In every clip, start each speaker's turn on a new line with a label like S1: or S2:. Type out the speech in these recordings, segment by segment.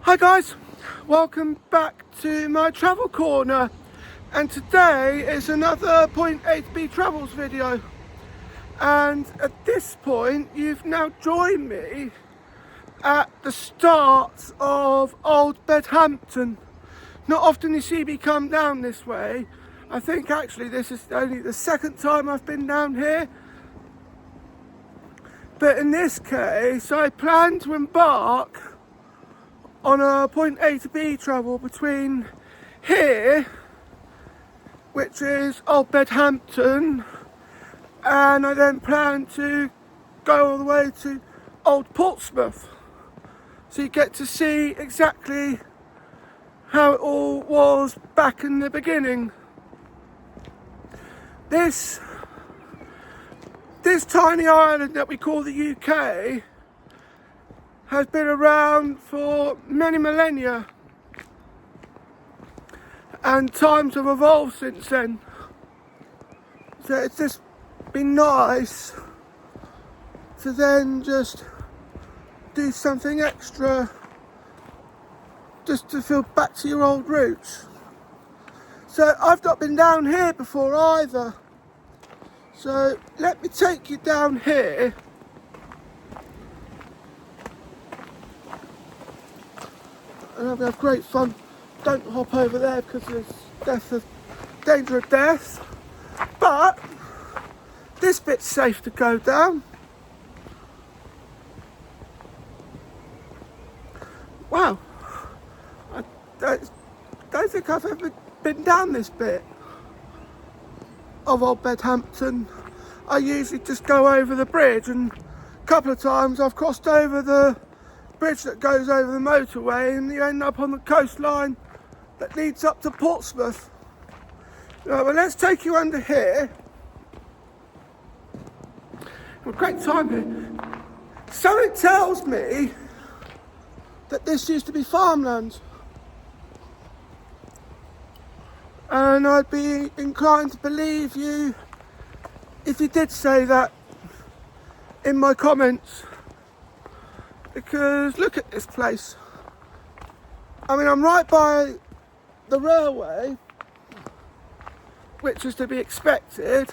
S1: Hi guys, welcome back to my travel corner, and today is another Point A to B travels video. And at this point you've now joined me at the start of Old Bedhampton. Not often you see me come down this way. I think actually this is only the second time I've been down here, but in this case I plan to embark on a Point A to B travel between here, which is Old Bedhampton, and I then plan to go all the way to Old Portsmouth, so you get to see exactly how it all was back in the beginning. This tiny island that we call the UK has been around for many millennia, and times have evolved since then. So it's just been nice to then just do something extra, just to feel back to your old roots. So I've not been down here before either, so let me take you down here. And I'll have great fun. Don't hop over there because there's danger of death. But this bit's safe to go down. Wow. I don't think I've ever been down this bit of Old Bedhampton. I usually just go over the bridge, and a couple of times I've crossed over the bridge that goes over the motorway, and you end up on the coastline that leads up to Portsmouth. Right, well, let's take you under here. Have a great time here. Something tells me that this used to be farmland, and I'd be inclined to believe you if you did say that in my comments. Because look at this place. I mean, I'm right by the railway, which is to be expected,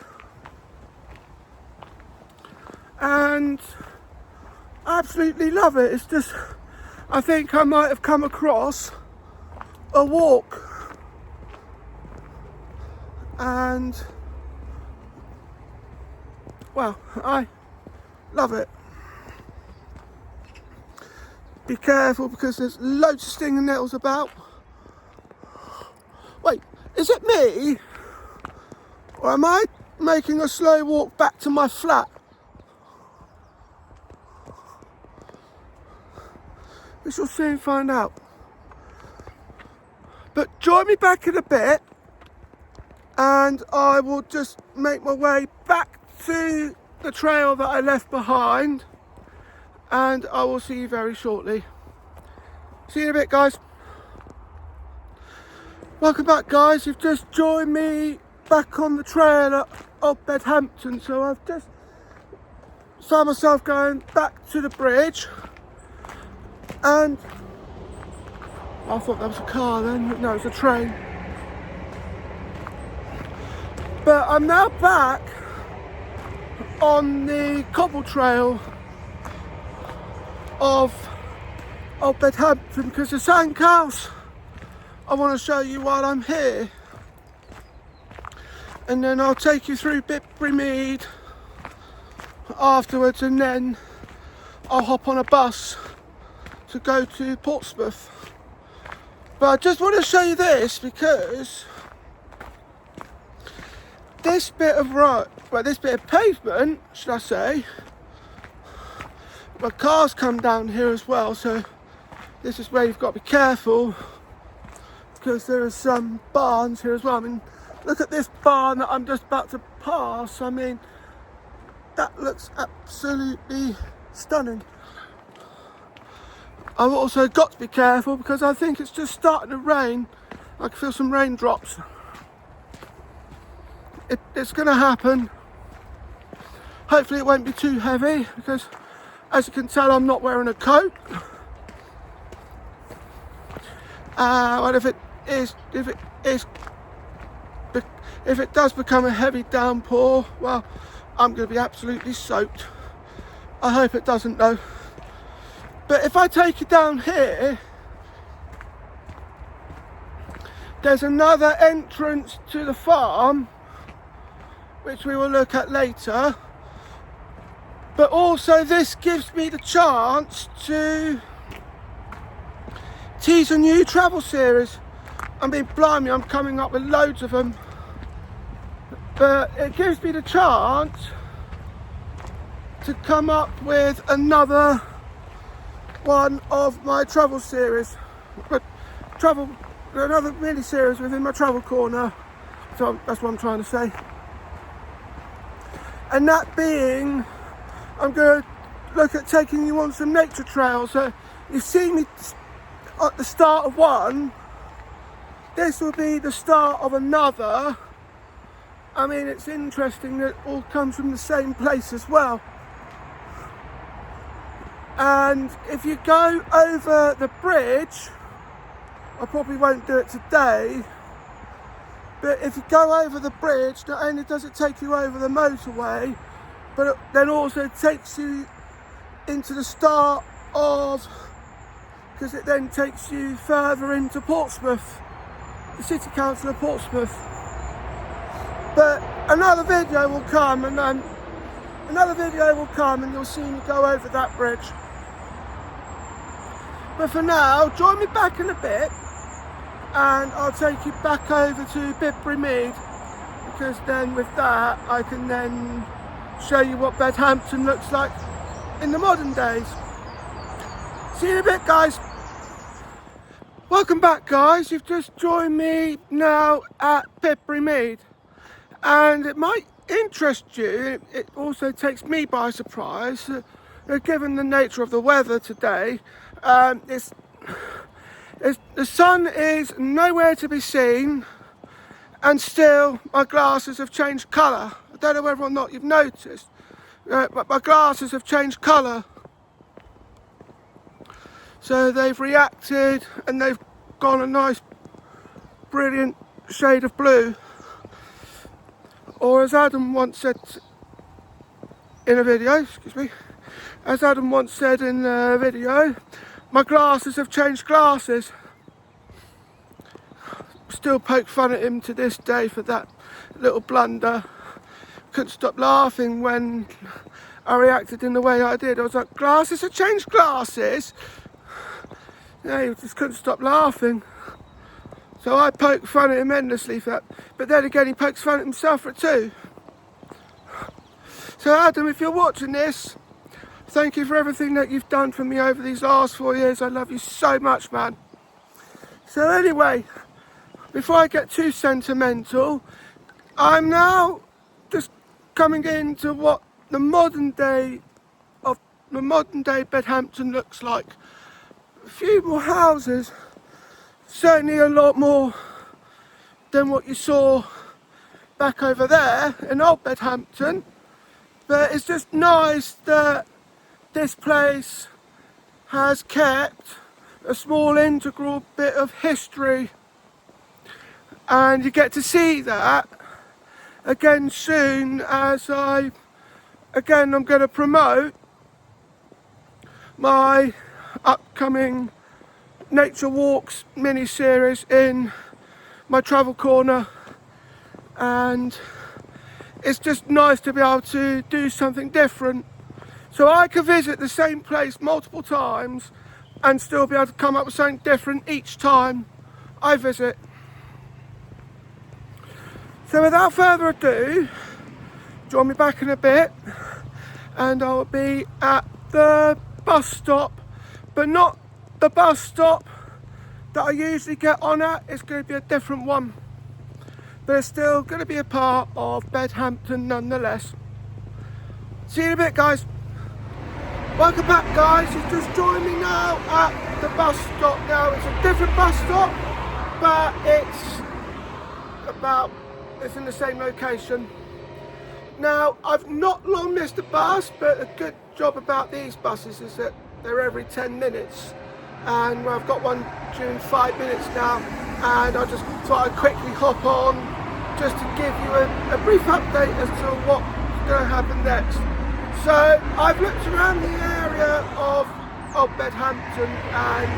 S1: and I absolutely love it. It's just, I think I might have come across a walk, and well, I love it. Be careful because there's loads of stinging nettles about. Wait, is it me? Or am I making a slow walk back to my flat? We shall soon find out. But join me back in a bit, and I will just make my way back to the trail that I left behind, and I will see you very shortly. See you in a bit, guys. Welcome back, guys. You've just joined me back on the trail at Old Bedhampton. So I've just found myself going back to the bridge, and I thought that was a car then, but no, it's a train. But I'm now back on the cobble trail of Old Bedhampton because there's something else I want to show you while I'm here, and then I'll take you through Bibbury Mead afterwards, and then I'll hop on a bus to go to Portsmouth. But I just want to show you this because this bit of road, well, this bit of pavement, should I say, but cars come down here as well, so this is where you've got to be careful because there are some barns here as well. I mean, look at this barn that I'm just about to pass. I mean, that looks absolutely stunning. I've also got to be careful because I think it's just starting to rain. I can feel some raindrops. It's going to happen. Hopefully it won't be too heavy because, as you can tell, I'm not wearing a coat. And if it does become a heavy downpour, well, I'm going to be absolutely soaked. I hope it doesn't though. But if I take you down here, there's another entrance to the farm, which we will look at later. But also this gives me the chance to tease a new travel series. I mean, blimey, I'm coming up with loads of them. But it gives me the chance to come up with another one of my travel series. Another mini series within my travel corner. So that's what I'm trying to say. And that being, I'm going to look at taking you on some nature trails. So you've seen me at the start of one. This will be the start of another. I mean, it's interesting that it all comes from the same place as well. And if you go over the bridge, I probably won't do it today, but if you go over the bridge, not only does it take you over the motorway, but it then also takes you into the start of, because it then takes you further into Portsmouth, the City Council of Portsmouth. But another video will come, and you'll see me go over that bridge. But for now, join me back in a bit, and I'll take you back over to Bidbury Mead, because then with that I can then show you what Bedhampton looks like in the modern days. See you in a bit, guys. Welcome back, guys. You've just joined me now at Bidbury Mead, and it might interest you. It also takes me by surprise, given the nature of the weather today. The sun is nowhere to be seen, and still my glasses have changed colour. I don't know whether or not you've noticed, but my glasses have changed colour. So they've reacted and they've gone a nice brilliant shade of blue. Or as Adam once said in a video, my glasses have changed glasses. Still poke fun at him to this day for that little blunder. Couldn't stop laughing when I reacted in the way I did. I was like, glasses have changed glasses? Yeah, he just couldn't stop laughing. So I poked fun at him endlessly for that. But then again, he pokes fun at himself for it too. So Adam, if you're watching this, thank you for everything that you've done for me over these last 4 years. I love you so much, man. So anyway, before I get too sentimental, I'm now just coming into what the modern day Bedhampton looks like. A few more houses, certainly a lot more than what you saw back over there in Old Bedhampton. But it's just nice that this place has kept a small integral bit of history, and you get to see that again soon, as I'm going to promote my upcoming nature walks mini series in my travel corner. And it's just nice to be able to do something different, so I can visit the same place multiple times and still be able to come up with something different each time I visit. So without further ado, join me back in a bit and I'll be at the bus stop, but not the bus stop that I usually get on at. It's going to be a different one, but it's still going to be a part of Bedhampton nonetheless. See you in a bit, guys. Welcome back, guys. You've just joined me now at the bus stop. Now it's a different bus stop, but it's in the same location. Now I've not long missed a bus, but a good job about these buses is that they're every 10 minutes. and I've got one due in 5 minutes now, and I just thought I'd quickly hop on just to give you a brief update as to what's going to happen next. So I've looked around the area of Old Bedhampton and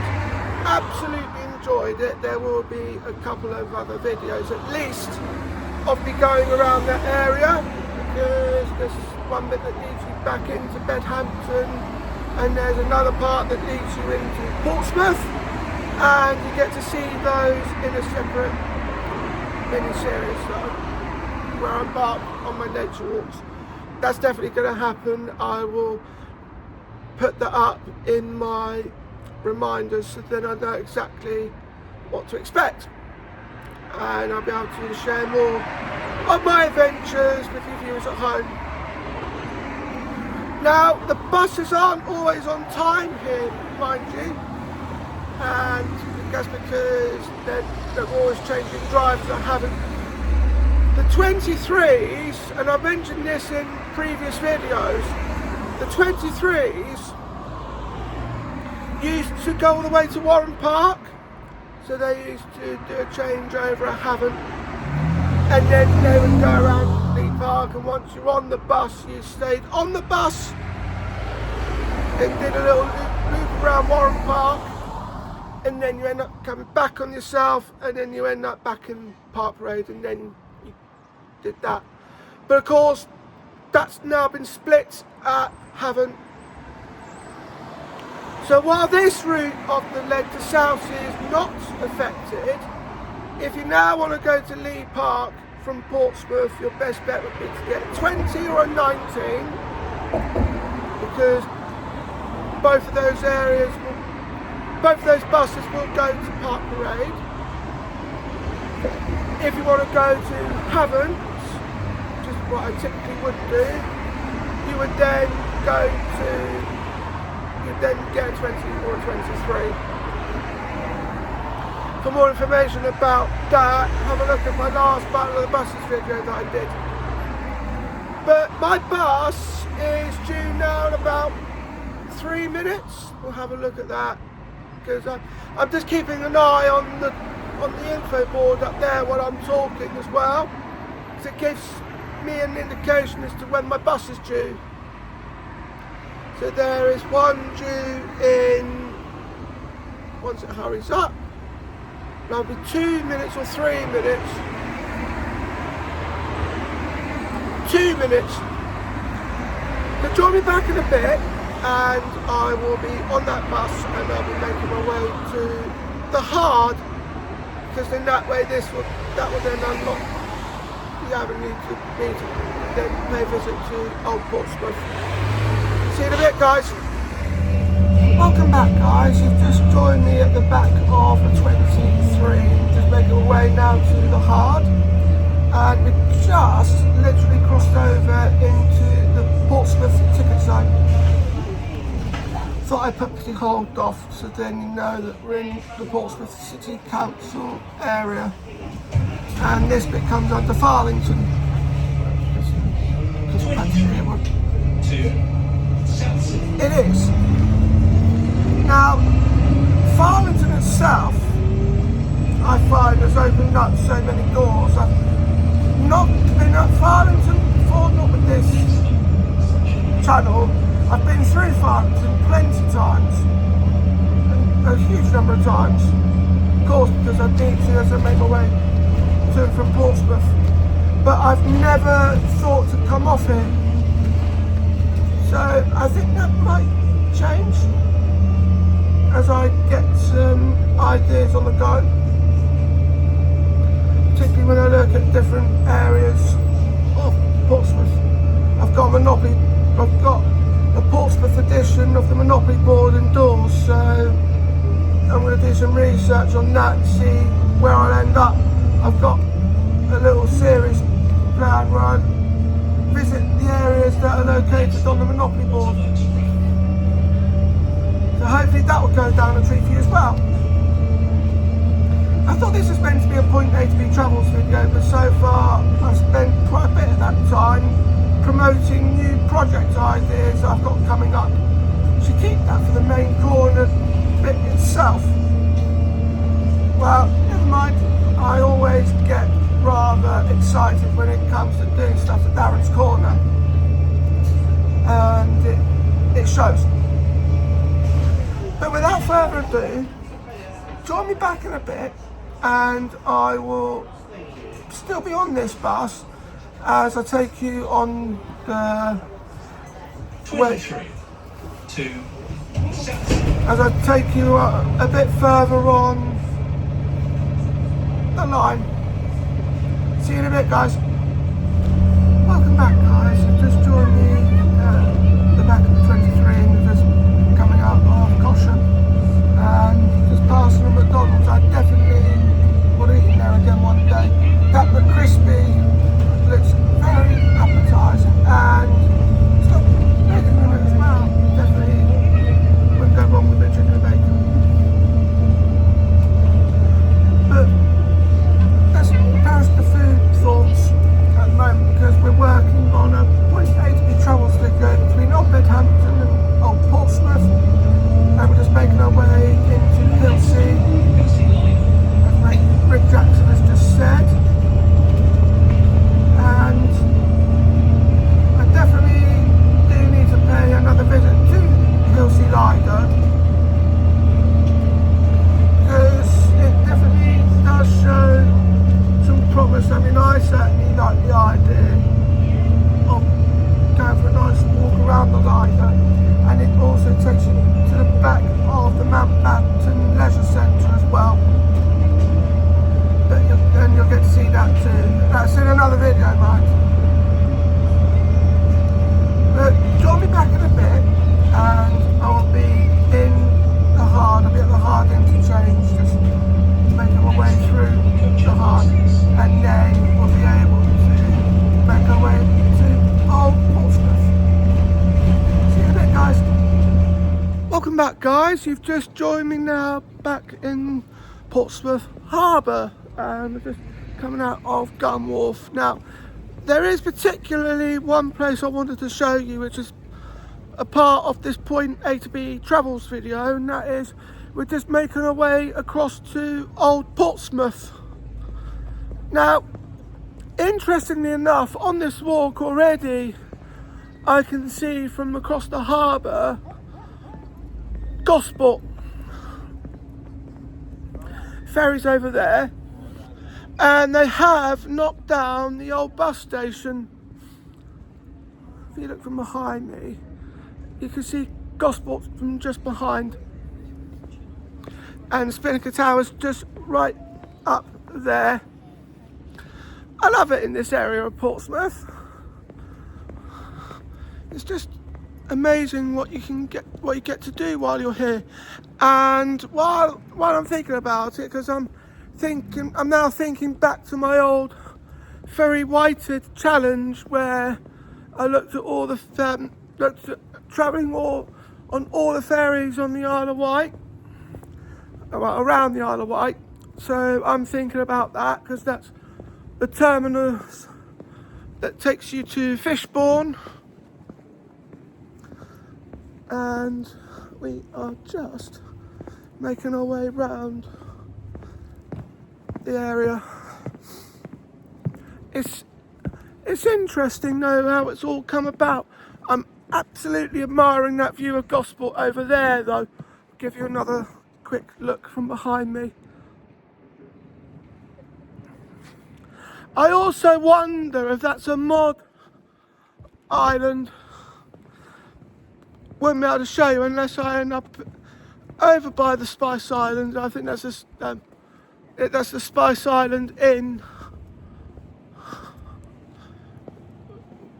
S1: absolutely enjoyed it. There will be a couple of other videos at least of me going around that area, because there's one bit that leads you back into Bedhampton, and there's another part that leads you into Portsmouth, and you get to see those in a separate mini-series where I embark on my nature walks. That's definitely going to happen. I will put that up in my reminders so then I know exactly what to expect, and I'll be able to share more of my adventures with you viewers at home. Now, the buses aren't always on time here, mind you, and that's because they're always changing drivers. I haven't. The 23s, and I've mentioned this in previous videos, the 23s used to go all the way to Warren Park, so they used to do a changeover. I haven't, and then they would go around Lee Park, and once you're on the bus, you stayed on the bus and did a little loop around Warren Park, and then you end up coming back on yourself, and then you end up back in Park Parade, and then you did that. But of course, that's now been split at Havant. So while this route of the Lead to South is not affected, if you now want to go to Lee Park from Portsmouth, your best bet would be to get a 20 or a 19, because both of those buses will go to Park Parade. If you want to go to Havant, which is what I typically would do, you would then get a 20 or a 23. For more information about that, have a look at my last Battle of the Buses video that I did. But my bus is due now in about 3 minutes. We'll have a look at that, because I'm just keeping an eye on the info board up there while I'm talking as well, because it gives me an indication as to when my bus is due. So there is one due in, once it hurries up, that'll be 2 minutes or 3 minutes. 2 minutes. So join me back in a bit, and I will be on that bus, and I'll be making my way to the Hard, because in that way that will then unlock the avenue to me to then pay a visit to Old Portsmouth. See you in a bit, guys. Welcome back, guys. You've just joined me at the back of the 23, just making our way now to the Hard, and we just literally crossed over into the Portsmouth ticket zone. Thought I'd purposely hold off so then you know that we're in the Portsmouth City Council area, and this bit comes under Farlington. It is. Now, Farlington itself, I find, has opened up so many doors. I've not been at Farlington before, not with this channel. I've been through Farlington plenty of times, a huge number of times, of course, because I need to as I make my way to and from Portsmouth, but I've never thought to come off here. So I think that might change as I get some ideas on the go, particularly when I look at different areas of Portsmouth. I've got the Portsmouth edition of the Monopoly board indoors, so I'm going to do some research on that and see where I'll end up. I've got a little series planned where I visit the areas that are located on the Monopoly board. So hopefully that will go down a treat for you as well. I thought this was meant to be a point A to B travels video, but so far I've spent quite a bit of that time promoting new project ideas I've got coming up. So keep that for the main corner bit itself. Well, never mind. I always get rather excited when it comes to doing stuff at Darren's Corner, and it shows. But without further ado, join me back in a bit, and I will still be on this bus as I take you on the way. As I take you a bit further on the line. See you in a bit, guys. Welcome back, guys. You just joined me at the back of the 23 and we're just coming out of Goshen and just passing a McDonald's. I definitely would eat in there again one day. That McCrispy looks very appetising and it's got bacon in it as well. Definitely wouldn't go wrong with the chicken and bacon. But that's the food thoughts at the moment, because we're working on a point A to B travel stick between Old Bedhampton and Old Portsmouth, and we're just making our way into Hilsea, as Rick Jackson has just said. And I definitely do need to pay another visit to Hilsea Lido, because it definitely does show some promise. I mean, I certainly like the idea of going for a nice walk around the Lido, and it also takes you to the back of the Mountbatten Leisure Centre as well. But you'll get to see that too. That's in another video, mate. But join me back in a bit, and I'll be in the Hard. I'll be at the Hard interchange, just making my way through the Hard, and then we'll be able to make our way to Old Portsmouth. See you in a bit, guys. Welcome back, guys. You've just joined me now back in Portsmouth Harbour, and we're just coming out of Gun Wharf. Now, there is particularly one place I wanted to show you, which is a part of this point A to B travels video, and that is we're just making our way across to Old Portsmouth. Now, interestingly enough, on this walk already I can see from across the harbour Gosport. Ferries over there, and they have knocked down the old bus station. If you look from behind me, you can see Gosport from just behind, and the Spinnaker Tower's just right up there. I love it in this area of Portsmouth. It's just amazing what you get to do while you're here. And while I'm thinking about it, because I'm now thinking back to my old ferry whited challenge, where I looked at all the travelling on all the ferries on the Isle of Wight, around the Isle of Wight. So I'm thinking about that, because that's the terminus that takes you to Fishbourne, and we are just making our way round the area. It's interesting though how it's all come about. I'm absolutely admiring that view of Gosport over there though. I'll give you another quick look from behind me. I also wonder if that's a mod island. Wouldn't be able to show you unless I end up over by the Spice Island. I think that's the Spice Island Inn,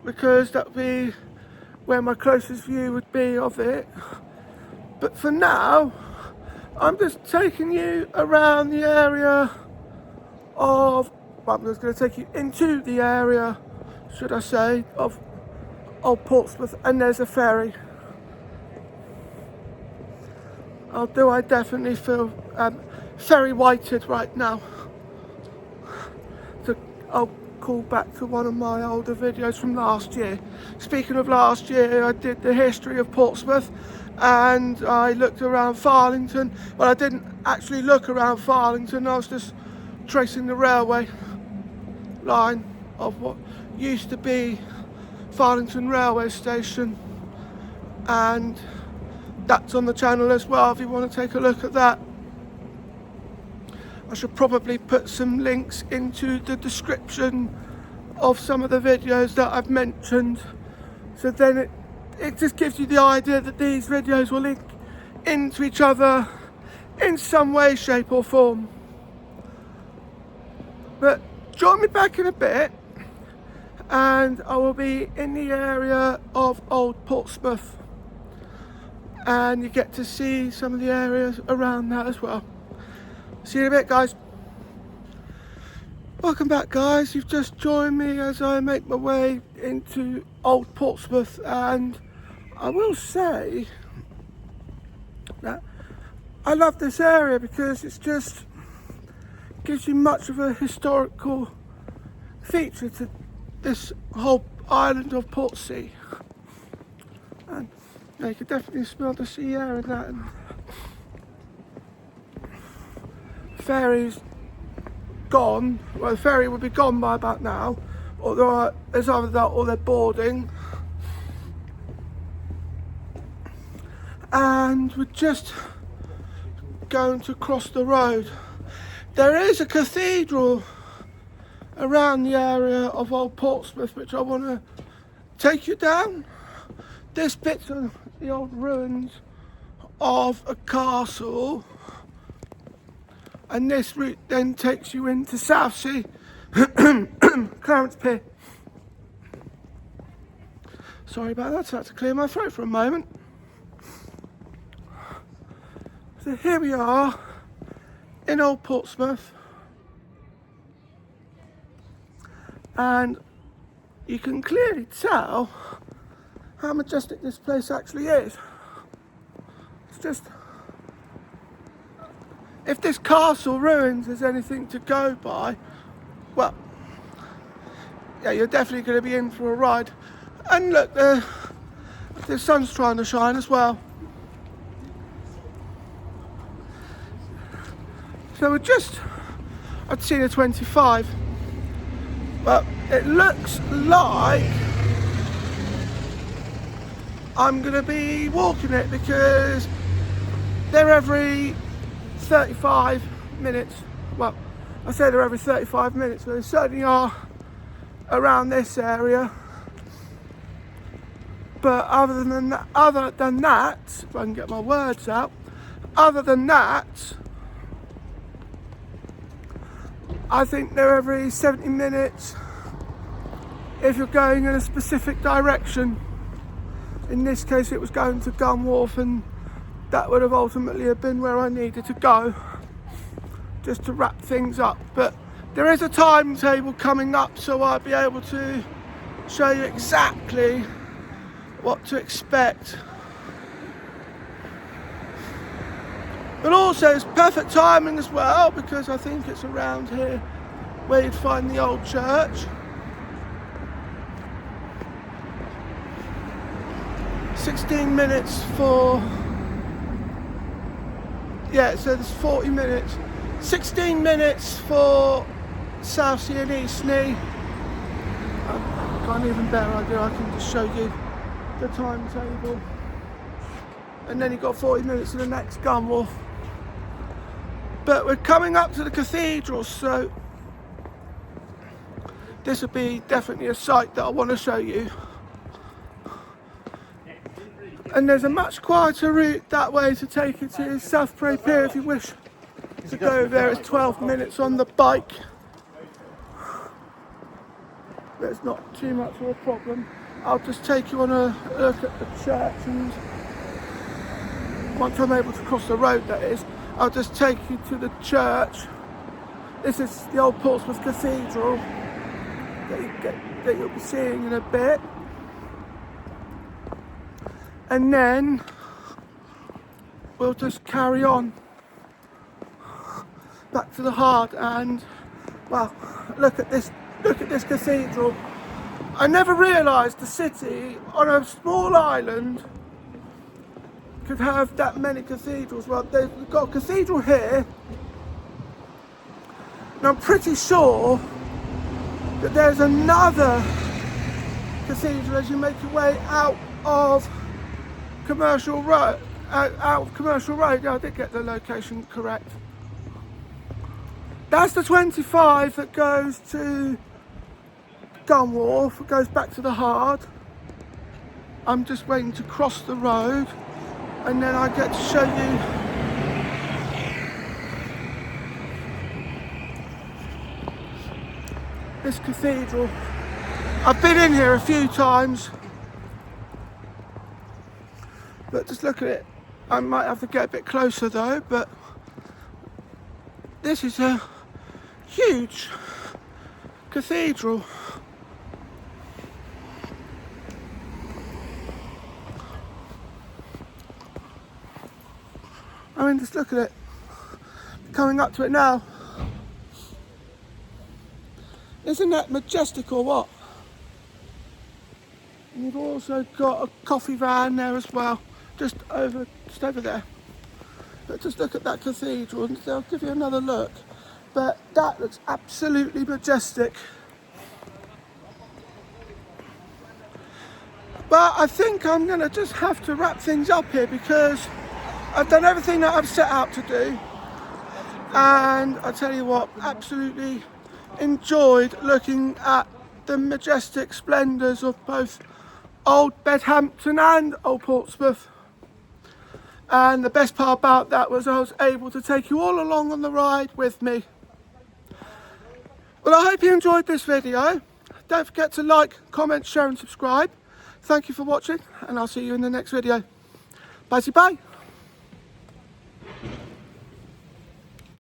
S1: because that would be where my closest view would be of it. But for now, I'm just taking you around the area of, well, I'm just going to take you into the area, should I say, of Old Portsmouth, and there's a ferry. I definitely feel ferry whited right now to Old call back to one of my older videos from last year. Speaking of last year, I did the history of Portsmouth and I looked around Farlington. Well, I didn't actually look around Farlington, I was just tracing the railway line of what used to be Farlington railway station, and that's on the channel as well if you want to take a look at that. I should probably put some links into the description of some of the videos that I've mentioned, so then it just gives you the idea that these videos will link into each other in some way, shape or form. But join me back in a bit and I will be in the area of Old Portsmouth, and you get to see some of the areas around that as well. See you in a bit, guys. Welcome back, guys. You've just joined me as I make my way into Old Portsmouth, and I will say that I love this area because it's just gives you much of a historical feature to this whole island of Portsea, and you can definitely smell the sea air in that. And ferry's gone. Well, the ferry will be gone by about now, although there's either that or they're boarding. And we're just going to cross the road. There is a cathedral around the area of Old Portsmouth which I want to take you down. This bit's of the old ruins of a castle, and this route then takes you into Southsea, Clarence Pier. Sorry about that, so I had to clear my throat for a moment. So here we are in Old Portsmouth, and you can clearly tell how majestic this place actually is. It's just, if this castle ruins is anything to go by, well, yeah, you're definitely going to be in for a ride. And look, the sun's trying to shine as well. So we're just, I'd seen a 25, but it looks like I'm going to be walking it because they're every 35 minutes. Well, I say they're every 35 minutes, but they certainly are around this area. But other than that, if I can get my words out, other than that, I think they're every 70 minutes if you're going in a specific direction. In this case it was going to Gun Wharf, and that would have ultimately have been where I needed to go, just to wrap things up. But there is a timetable coming up, so I'll be able to show you exactly what to expect. But also it's perfect timing as well, because I think it's around here where you'd find the old church. "16 minutes for..." Yeah, so there's 40 minutes. 16 minutes for Southsea and Eastney. I've got an even better idea, I can just show you the timetable. And then you've got 40 minutes to the next Gun Wharf. But we're coming up to the cathedral, so this will be definitely a site that I want to show you. And there's a much quieter route that way to take you to Southsea Pier if you wish to go there. It's 12 minutes on the bike. But it's not too much of a problem. I'll just take you on a look at the church, and once I'm able to cross the road, that is, I'll just take you to the church. This is the Old Portsmouth Cathedral that you'll be seeing in a bit. And then we'll just carry on back to the heart, and well, look at this Look at this cathedral. I never realised the city on a small island could have that many cathedrals. Well, they've got a cathedral here, and I'm pretty sure that there's another cathedral as you make your way out of Commercial Road. Out of Commercial Road. Yeah, I did get the location correct. That's the 25 that goes to Gunwharf. It goes back to the Hard. I'm just waiting to cross the road, and then I get to show you this cathedral. I've been in here a few times, but just look at it. I might have to get a bit closer though, but this is a huge cathedral. I mean, just look at it. Coming up to it now. Isn't that majestic or what? And you've also got a coffee van there as well, just over there. But just look at that cathedral, and I'll give you another look. But that looks absolutely majestic. But I think I'm gonna just have to wrap things up here because I've done everything that I've set out to do. And I tell you what, absolutely enjoyed looking at the majestic splendours of both Old Bedhampton and Old Portsmouth. And the best part about that was I was able to take you all along on the ride with me. Well, I hope you enjoyed this video. Don't forget to like, comment, share and subscribe. Thank you for watching, and I'll see you in the next video. Bye-bye.